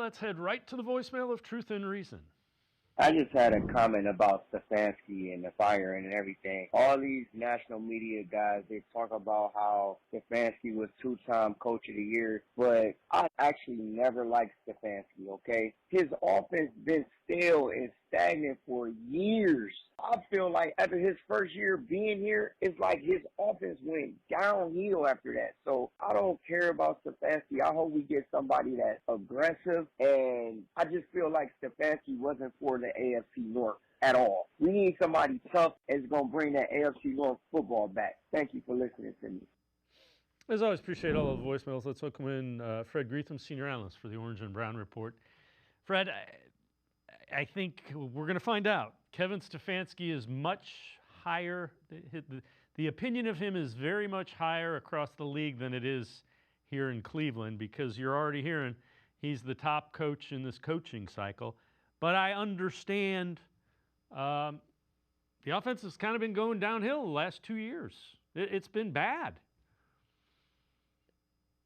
let's head right to the voicemail of Truth and Reason. I just had a comment about Stefanski and the firing and everything. All these national media guys, they talk about how Stefanski was two-time coach of the year, but I actually never liked Stefanski, okay? His offense been stale and stagnant for years. I feel like after his first year being here, it's like his offense went downhill after that. So I don't care about Stefanski. I hope we get somebody that's aggressive, and I just feel like Stefanski wasn't for the AFC North at all. We need somebody tough that's going to bring that AFC North football back. Thank you for listening to me. As always, appreciate all of the voicemails. Let's welcome in Fred Greetham, Senior Analyst for the Orange and Brown Report. Fred, I think we're going to find out. Kevin Stefanski is much higher. The opinion of him is very much higher across the league than it is here in Cleveland, because you're already hearing he's the top coach in this coaching cycle. But I understand the offense has kind of been going downhill the last 2 years. It's been bad.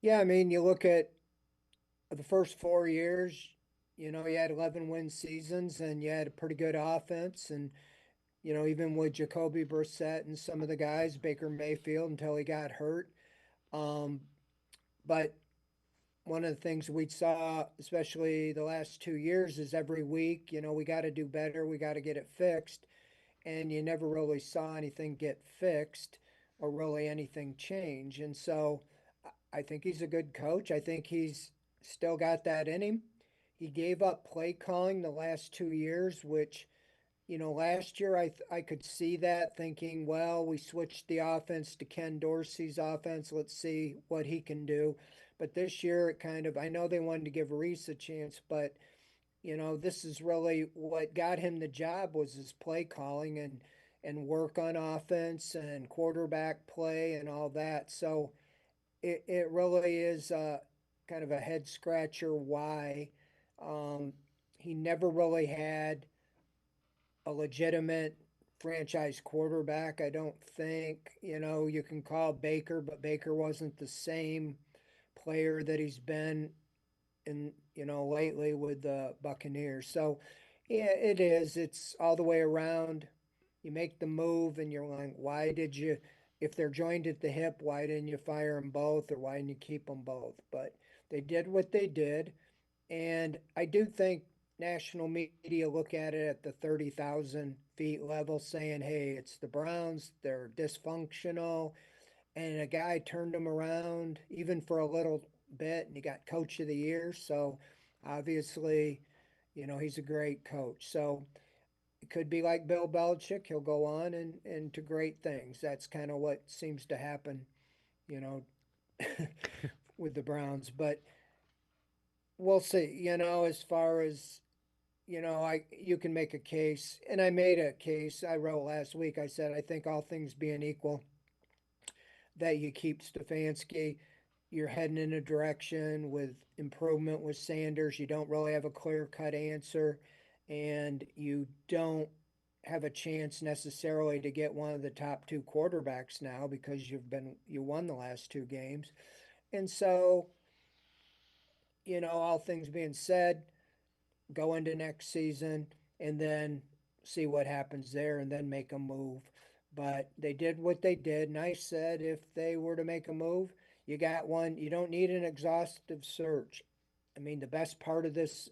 Yeah, I mean, you look at the first 4 years, you had 11-win seasons and you had a pretty good offense. And, even with Jacoby Brissett and some of the guys, Baker Mayfield until he got hurt. But one of the things we saw, especially the last 2 years, is every week, we got to do better. We got to get it fixed. And you never really saw anything get fixed or really anything change. And so I think he's a good coach. I think he's still got that in him. He gave up play calling the last 2 years, which, last year I could see that, thinking, well, we switched the offense to Ken Dorsey's offense. Let's see what he can do. But this year it I know they wanted to give Reese a chance, but, this is really what got him the job was his play calling and work on offense and quarterback play and all that. So it really is kind of a head scratcher why. He never really had a legitimate franchise quarterback, I don't think. You can call Baker, but Baker wasn't the same player that he's been in, lately with the Buccaneers. So, yeah, it is. It's all the way around. You make the move and you're like, why did you, if they're joined at the hip, why didn't you fire them both or why didn't you keep them both? But they did what they did. And I do think national media look at it at the 30,000 feet level saying, hey, it's the Browns, they're dysfunctional. And a guy turned them around even for a little bit and he got coach of the year. So obviously, he's a great coach. So it could be like Bill Belichick. He'll go on and to great things. That's kind of what seems to happen, with the Browns. But we'll see, as far as, you can make a case, and I made a case. I wrote last week, I said, I think all things being equal, that you keep Stefanski. You're heading in a direction with improvement with Sanders. You don't really have a clear-cut answer, and you don't have a chance necessarily to get one of the top two quarterbacks now because you won the last two games. And so, all things being said, go into next season and then see what happens there and then make a move. But they did what they did. And I said, if they were to make a move, you got one. You don't need an exhaustive search. I mean, the best part of this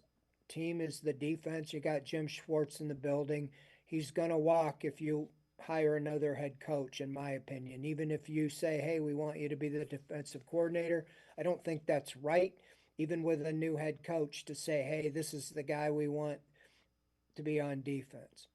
team is the defense. You got Jim Schwartz in the building. He's going to walk if you hire another head coach, in my opinion. Even if you say, hey, we want you to be the defensive coordinator, I don't think that's right. Even with a new head coach to say, hey, this is the guy we want to be on defense.